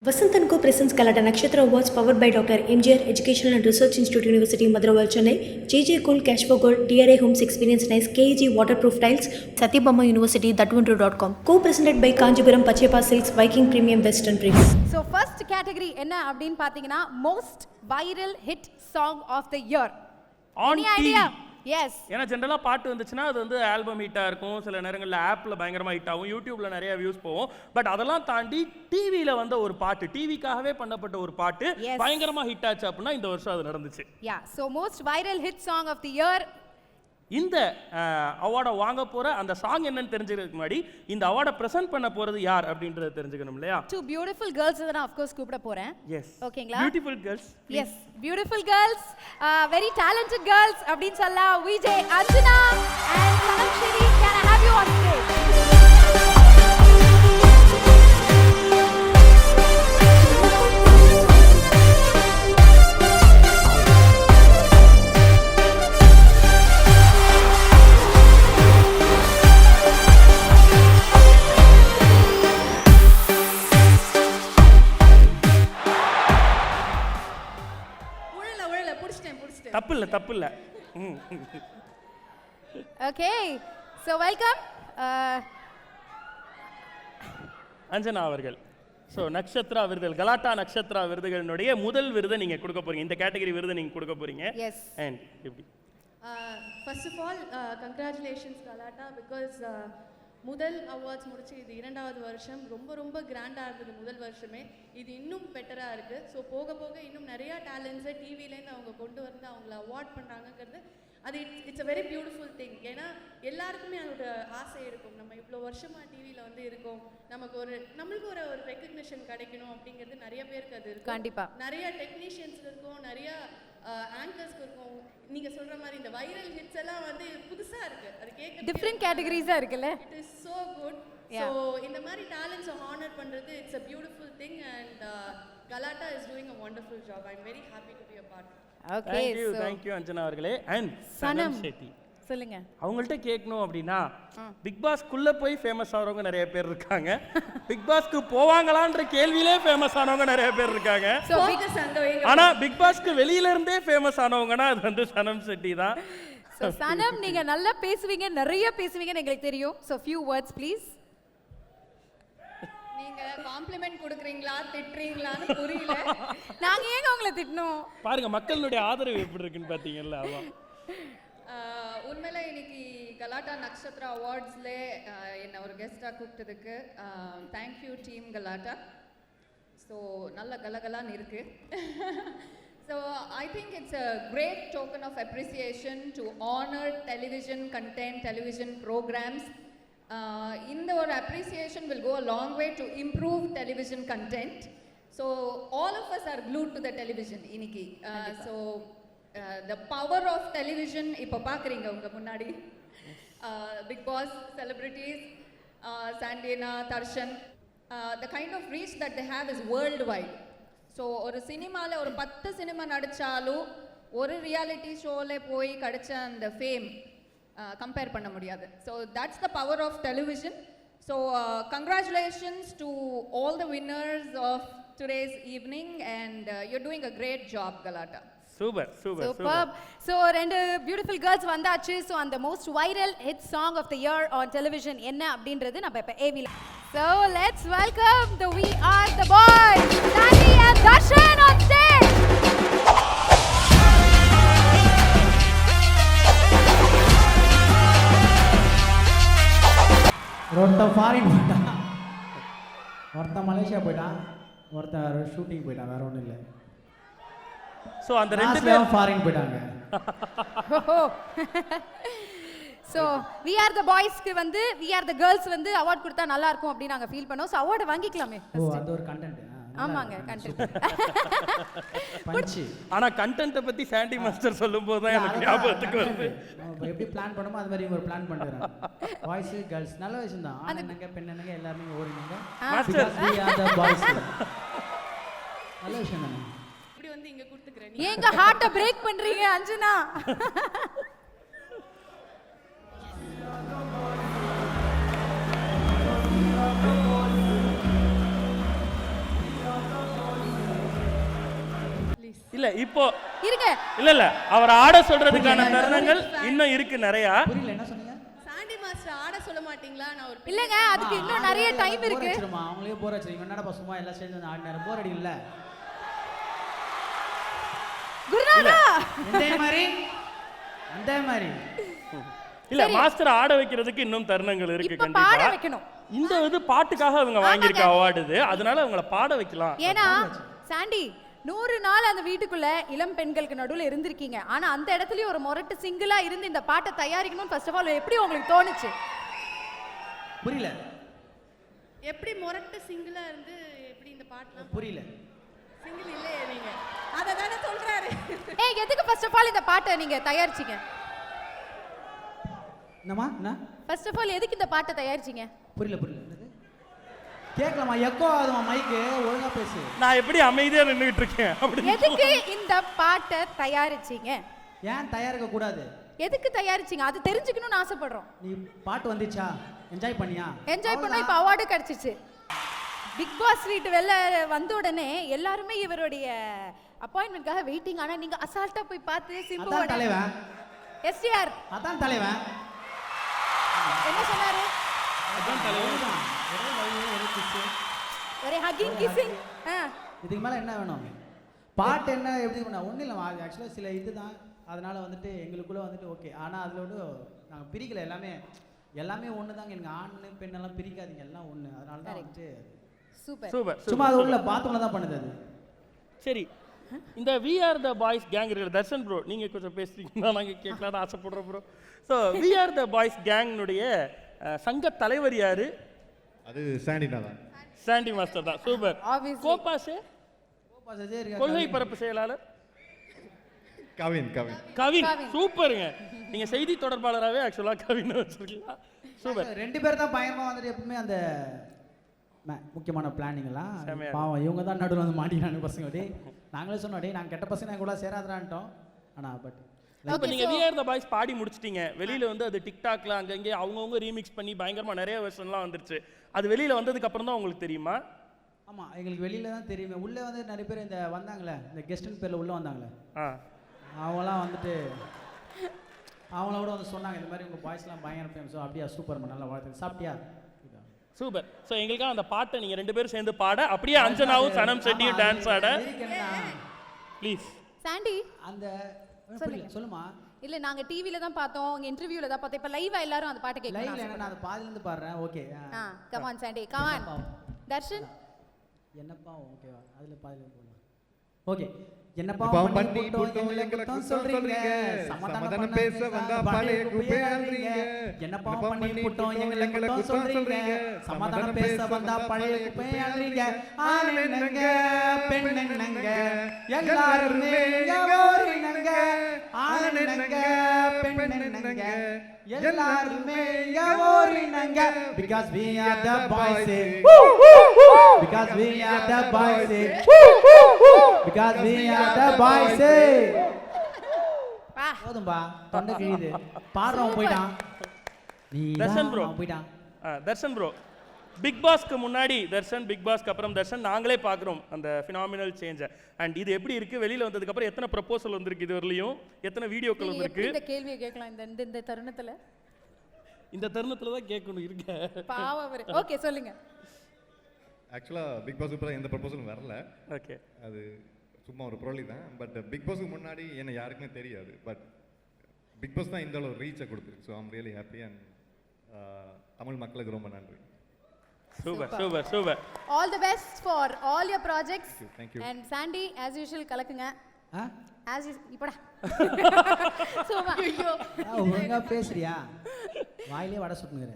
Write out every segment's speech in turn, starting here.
Vasanth & Co presents Galata Nakshatra Awards powered by Dr. MGR Educational and Research Institute University Madurai Chennai, JJ Cool Cash for Gold, DRA Homes Experience Nice, KEG Waterproof Tiles, Satyabama University, Thatvandru.com. Co-presented by Kanjipuram Pachepa Silks, Viking Premium Western Prints. So first category என்ன அப்படினு பாத்தீங்கன்னா most viral hit song of the year. On Any idea? Yes. ஏன்னா ஜென்ரலாக பாட்டு வந்துச்சுன்னா அது வந்து album ஹிட்டாக இருக்கும், சில நேரங்களில் ஆப்பில் பயங்கரமாக ஹிட் ஆகும், யூடியூப்ல நிறைய வியூஸ் போகும். பட் அதெல்லாம் தாண்டி டிவியில் வந்த ஒரு பாட்டு, டிவிக்காகவே பண்ணப்பட்ட ஒரு பாட்டு பயங்கரமாக ஹிட் ஆச்சு அப்படின்னா இந்த வருஷம் அது நடந்துச்சு. Yeah, so most viral hit song of the year. இந்த அவார்டை வாங்க போற அந்த சாங் என்னன்னு தெரிஞ்சுக்கிறதுக்கு முன்னாடி இந்த அவார்டை பிரசன்ட் பண்ண போறது யார் அப்படின்றத தெரிஞ்சுக்கணும் இல்லையா? Two beautiful girls நான் of course கூப்பிட போறேன். Yes. ஓகேங்களா? Beautiful girls. Yes, beautiful girls, very talented girls அப்படினு சொல்லலாம். Vijay, Archana and Sanam Shri, can I have you on stage? தப்பு இல்ல. Okay, so welcome அஞ்சனா அவர்கள். ஸோ நக்ஷத்ரா விருதுகள், கலாட்டா நக்ஷத்ரா விருதுகளினுடைய முதல் விருதை நீங்க கொடுக்க போறீங்க, இந்த கேட்டகரி விருதை நீங்க கொடுக்க போறீங்க. Yes. And எப்படி? First of all, congratulations Galata, because முதல் அவார்ட்ஸ் முடிச்சு இது இரண்டாவது வருஷம், ரொம்ப கிராண்டாக இருந்தது முதல் வருஷமே. இது இன்னும் பெட்டராக இருக்குது. ஸோ போக போக இன்னும் நிறையா டேலண்ட்ஸை டிவிலேருந்து அவங்க கொண்டு வந்து அவங்கள அவார்ட் பண்ணுறாங்கங்கிறது அது it's a very beautiful thing. ஏன்னா எல்லாருக்குமே அதோட ஆசை இருக்கும், நம்ம இவ்வளோ வருஷமாக டிவியில் வந்து இருக்கோம், நம்மளுக்கு ஒரு ரெக்கக்னிஷன் கிடைக்கணும் அப்படிங்கிறது நிறைய பேருக்கு அது இருக்கும். கண்டிப்பாக நிறைய டெக்னீஷியன்ஸ் இருக்கும், நிறையா ஆங்கர்ஸ்க்கு இருக்கும். நீங்க சொல்ற மாதிரி இந்த வைரல் ஹிட்ஸ் எல்லாம் வந்து புதுசா இருக்கு, அது கேட்க டிஃபரண்ட் கேட்டகரிஸா இருக்குல்ல. It is so good. So இந்த மாதிரி டாலன்ட்ஸ் ஹானர் பண்றது it's a beautiful thing, and Galata is doing a wonderful job. I'm very happy to be a part. Okay, thank you Anjana அவர்களே. And சனம் ஷெட்டி சொல்லுங்க. அவங்கள்ட்ட கேட்கணும் அப்படின்னா பிக் பாஸ்க்குள்ள போய் ஃபேமஸ் ஆகிறவங்க நிறைய பேர் இருக்காங்க, பிக் பாஸ்க்கு போவாங்களான்ற கேள்வியிலே ஃபேமஸ் ஆனவங்க நிறைய பேர் இருக்காங்க. ஆனா பிக் பாஸ்க்கு வெளியில இருந்தே ஃபேமஸ் ஆனவங்கன்னா அது வந்து சனம் ஷெட்டி தான். So சனம், நீங்க நல்லா பேசுவீங்க, நிறைய பேசுவீங்கன்னு எங்களுக்கு தெரியும். So few words please. நீங்க காம்ப்ளிமெண்ட் கொடுக்குறீங்களா திட்டுறீங்களான்னு புரியல. நாங்க ஏங்க உங்களை திட்டணும்? பாருங்க மக்களுடைய ஆதரவு எப்படி இருக்குன்னு பாத்தீங்கல்ல. அவ உண்மையில இன்னைக்கு கலாட்டா நக்ஷத்ரா அவார்ட்ஸ்ல என்ன ஒரு கெஸ்டா கூப்பிட்டதுக்கு தேங்க்யூ டீம் கலாட்டா. ஸோ நல்ல கலகலான்னு இருக்கு. So I think it's a great token of appreciation to honor television content, television programs. இந்த ஒரு appreciation will go a long way to improve television content. So all of us are glued to the television இன்னைக்கு. So the power of television இப்போ பார்க்குறீங்க உங்க முன்னாடி. Big Boss, celebrities, Sandhya, Tarshan, the kind of reach that they have is worldwide. So ஒரு சினிமாவில் ஒரு 10 cinema நடித்தாலும் ஒரு reality ஷோவில் போய் கிடைச்ச அந்த ஃபேம் கம்பேர் பண்ண முடியாது. So that's the power of television. So congratulations to all the winners of today's evening, and your doing a great job Galatta. Superb. So ரெண்டு பியூட்டிஃபுல் கேர்ள்ஸ் வந்தாச்சு. ஸோ அந்த most viral hit song of the year on television என்ன அப்படின்றது நம்ம இப்போ ஏவில. So let's welcome the We Are the Boys, Sandy and Darshan on stage. ஒருத்தன் foreign போயிட்டான், ஒருத்தன் மலேசியா போயிட்டான், ஒருத்தன் ஷூட்டிங் போயிட்டான், வேற ஒன்றும் இல்லை. ஸோ அந்த ரெண்டு பேரும் ஃபாரின் போயிட்டாங்க. ஸோ We Are the Boysக்கு வந்து We Are the Girls வந்து அவார்ட் கொடுத்தா நல்லா இருக்கும் அப்படின்னு நாங்கள் ஃபீல் பண்ணோம். ஸோ அவார்டை வாங்கிக்கலாமே. ஓ, அது ஒரு கண்டென்ட். ஆமாங்க, கண்டென்ட். பஞ்சி. ஆனா கண்டென்ட்டை பத்தி சாண்டி மாஸ்டர் சொல்லும்போது தான் எனக்கு ஞாபகத்துக்கு வருது. எப்படி பிளான் பண்ணுமோ அது மாதிரி ஒரு பிளான் பண்ணுறாங்க. பாய்ஸ் கேர்ள்ஸ் நல்ல விஷயம் தான். ஆனங்க பெண்ணங்க எல்லாரும் ஓடினாங்க. Master We Are the Boys நல்ல விஷயம் தானே. இப்படி வந்து இங்க கொடுத்துக்கிறேன். ஏங்க ஹார்ட்டை பிரேக் பண்றீங்க அஞ்சனா? இல்ல இப்போ இருங்க. இல்ல அவர் ஆட சொல்றதுக்கான தருணங்கள் இன்னும் இருக்கு நிறையா. புரியல, என்ன சொன்னீங்க? சாண்டி மாஸ்டர் ஆட சொல்ல மாட்டீங்களா? நான் ஒரு இல்லங்க, அதுக்கு இன்னும் நிறைய டைம் இருக்கு. அவங்களே போர் அடிச்சிருங்க. என்னடா சும்மா எல்லாம் சேர்ந்து வந்து ஆடினாரு, போர் அடி இல்ல. குருநாதா அந்த மாதிரி இல்ல மாஸ்டர் ஆட வைக்கிறதுக்கு இன்னும் தருணங்கள் இருக்கு. இப்ப பாட கண்டிப்பா வைக்கணும். இந்த பாட்டுக்காக அவங்க வாங்கியிருக்க அவார்டு இது, அதனால அவங்கள பாட வைக்கலாம். ஏன்னா சாண்டி 100 நாள் அந்த வீட்டுக்குள்ள இளம் பெண்களுக்கு நடுவுல இருந்திருக்கீங்க. ஆனா அந்த இடத்துலயும் ஒரு மொரட்டு சிங்கிளா இருந்து இந்த பாட்டை தயாரிக்கணும்னு ஃபர்ஸ்ட் ஆஃப் ஆல் எப்படி உங்களுக்கு தோணுச்சு? புரியல. எப்படி முரட்டு சிங்கிளா இருந்து எப்படி இந்த பாட்டுலாம் புரியல. சிங்கிள் இல்லையே நீங்க. அத தான சொல்றாரு. ஏய், எதுக்கு ஃபர்ஸ்ட் ஆஃப் ஆல் இந்த பாட்டை நீங்க தயாரிச்சீங்க? என்னம்மா என்ன? ஃபர்ஸ்ட் ஆஃப் ஆல் எதுக்கு இந்த பாட்டை தயாரிச்சீங்க? புரியல. என்னது? கேட்கலாமா? எக்கோ ஆகுதுமா மைக்கு, ஒழுங்கா பேசு. நான் எப்படி அமைதியா நின்னுட்டு இருக்கேன் அப்படி. எதுக்கு இந்த பாட்டை தயாரிச்சீங்க? ஏன் தயாரிக்க கூடாது? எதுக்கு தயாரிச்சீங்க? அது தெரிஞ்சுக்கணும்னு ஆசைப்படுறோம். நீ பாட்டு வந்துச்சா? என்ஜாய் பண்ணியா? என்ஜாய் பண்ணா இப்ப அவார்டு கிடைச்சிச்சு. பிக் பாஸ் வீட்டு வெளில வந்த உடனே எல்லாருமே இவருடைய அப்பாயின்மெண்ட்காக வெயிட்டிங். ஆனா நீங்க அசால்ட்டா போய் பார்த்து சிம்புவோட அதான் தலைவன். எஸ்டிஆர் அதான் தலைவன். என்ன சொன்னாரு? அதான் தலைவர். ஒரே ஹக்கிங் கிசிங். இதுக்கு மேல என்ன வேணும்? பாட்டு என்ன எப்படி பண்ண? ஒன்றும் இல்லை. அது ஆக்சுவலாக சில இதுதான், அதனால வந்துட்டு எங்களுக்குள்ள வந்துட்டு ஓகே. ஆனால் அதோட நாங்கள் பிரிக்கல. எல்லாமே ஒன்று தாங்க. எனக்கு ஆண் பெண் எல்லாம் பிரிக்காதீங்க, எல்லாம் ஒன்று. அதனால தான் வந்துட்டு சூப்பர் சூப்பர். சும்மா அது உள்ள பாத்ரூம்ல தான் பண்ணுது அது. சரி, இந்த we are the boys gang இருக்கிற தர்ஷன் ப்ரோ, நீங்க கொஞ்சம் பேசுறீங்கன்னா நாங்க கேட்கலாம்னு ஆசைப்படுறோம் bro. So we are the boys கேங்னுடைய சங்க தலைவர் யாரு? அது சாண்டினா தான். சாண்டி மாஸ்டர் தான். சூப்பர். கோபாசே கொள்கை பரப்பு செயலாளர் கவின். சூப்பருங்க. நீங்க செய்தி தொடர்பாளராகவே ஆக்சுவலா கவின் வச்சிருக்கலாம். சூப்பர். 2 பேர் தான் பயங்கரமா வந்துட்டு எப்பவுமே அந்த முக்கியமான பிளானிங் எல்லாம். பாவம் இவங்க தான் நடுவில் வந்து மாட்டினானு பசங்க. டே நாங்களே சொன்னோம், டே நாங்கள் கெட்ட பசங்க கூட சேராதான்ட்டோம். ஆனால் பட் இப்போ நீங்க வி ஆர் த பாய்ஸ் பாடி முடிச்சிட்டீங்க. வெளியில வந்து அது டிக்டாக்ல அங்கங்கே அவங்கவுங்க ரீமிக்ஸ் பண்ணி பயங்கரமா நிறைய வெர்ஷன்லாம் வந்துருச்சு. அது வெளியில வந்ததுக்கு அப்புறம் தான் உங்களுக்கு தெரியுமா? ஆமாம், எங்களுக்கு வெளியில தான் தெரியுமே. உள்ளே வந்து நிறைய பேர் இந்த வந்தாங்களே, இந்த கெஸ்ட்னு பேரில் உள்ளே வந்தாங்களே, அவங்களாம் வந்துட்டு அவங்களோட வந்து சொன்னாங்க இந்த மாதிரி உங்கள் பாய்ஸ்லாம் பயங்கர ஃபேமஸ். அப்படியா? சூப்பர், நல்லா வாழ்த்து. சாப்பிட்டியா? சூப்பர். ஸோ எங்களுக்காக அந்த பாட்டை நீங்க 2 பேரும் சேர்ந்து பாட, அப்படியே அஞ்சனாவும் சனம் செட்டியும் டான்ஸ் ஆட ப்ளீஸ். சாண்டி அந்த சொல்லுமா. இல்ல நாங்க டிவில தான் பார்த்தோம், உங்க இன்டர்வியூல தான் பார்த்தோம். இப்ப லைவா எல்லாரும் அந்த பாட்டு கேட்கணும். லைவ்ல நான் அந்த பாதில இருந்து பாடுறேன். Okay. Come on Sandy, come on. Tharshan என்னப்பா? ஓகேவா? அதுல பாதில போலாம். ஓகே. என்னப்பா பண்ணி போட்டோம் எங்களை குத்தம் சொல்றீங்க, சமாதானம் பேச வந்தா பழைய குப்பை அள்றீங்க. என்னப்பா பண்ணி போட்டோம் எங்களை குத்தம் சொல்றீங்க, சமாதானம் பேச வந்தா பழைய குப்பை அள்றீங்க. ஆனங்க பெண்ணங்க எல்லாருமே ஓரினங்க, ஆனங்க பெண்ணங்க எல்லாருமே ஓரினங்க. Because we are the boys, because we are the boys, because we are the boys. போதும்பா, தொண்டை கிழியுது. பாடுறவன் போயிட்டான். நீ தர்ஷன் ப்ரோ போயிட்டான். தர்ஷன் ப்ரோ, பிக் பாஸ்க்கு முன்னாடி தர்ஷன், பிக் பாஸ்க்கு அப்புறம் தர்ஷன், நாங்களே பார்க்குறோம் அந்த ஃபினாமினல் சேஞ்சை. அண்ட் இது எப்படி இருக்கு? வெளியில வந்ததுக்கு அப்புறம் எத்தனை ப்ரப்போசல் வந்திருக்கு இது வரலையும், எத்தனை வீடியோக்கள் வந்திருக்கு? இந்த கேள்வியை கேட்கலாம் இந்த தருணத்துல. இந்த தருணத்துல தான் கேட்கணும் இருக்க. பாவம் அவர். ஓகே சொல்லுங்க. ஆக்சுவலாக பிக் பாஸ் அப்புறம் எந்த ப்ரப்போசலும் வரல. ஓகே, அது சும்மா ஒரு ப்ரோலி தான். பட் பிக் பாஸுக்கு முன்னாடி என்ன யாருக்குமே தெரியாது. பட் பிக் பாஸ் தான் இந்த அளவு ரீச்சை கொடுத்துருக்கு. So I'm really happy. And Tamil மக்களுக்கு ரொம்ப நன்றி. Super super super. All the best for all your projects. Thank you. And Sandy as usual கலக்குங்க. as இப்படா. சோமா ஐயோ ஒழுங்கா பேசுறியா? வாயிலே வடை சுட்டுங்கற.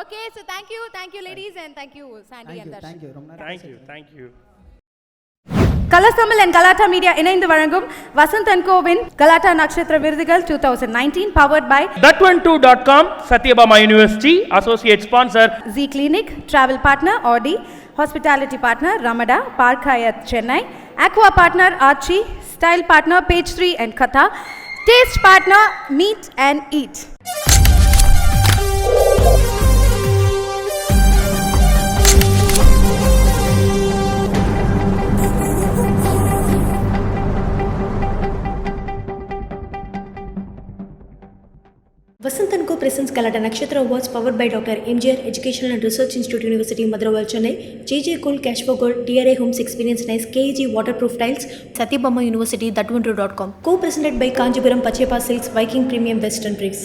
Okay, so thank you ladies and thank you Sandy and Darsh. Thank you ரொம்ப நன்றி. Thank you. Colours Tamil and கலாட்டா மீடியா இணைந்து வழங்கும் வசந்த் அண்ட் கோவின் கலாட்டா நட்சத்திர விருதுகள் 2019 powered by that12.com, Satyabama University, associate sponsor Z Clinic, travel partner Audi, hospitality partner Ramada, Park Hyatt Chennai, aqua partner Archie, style partner Page 3 and Katha, taste partner Meet and Eat. Vasanth & Co presents Galata Nakshatra Awards powered by Dr. MGR Educational and Research Institute University Madurai Chennai, JJ Cool Cash for Gold, DRA Homes Experience Nice, KEG Waterproof Tiles, Satyabama University, That1.com. Co-presented by Kanjipuram Pachepa Silks, Viking Premium Western Bricks.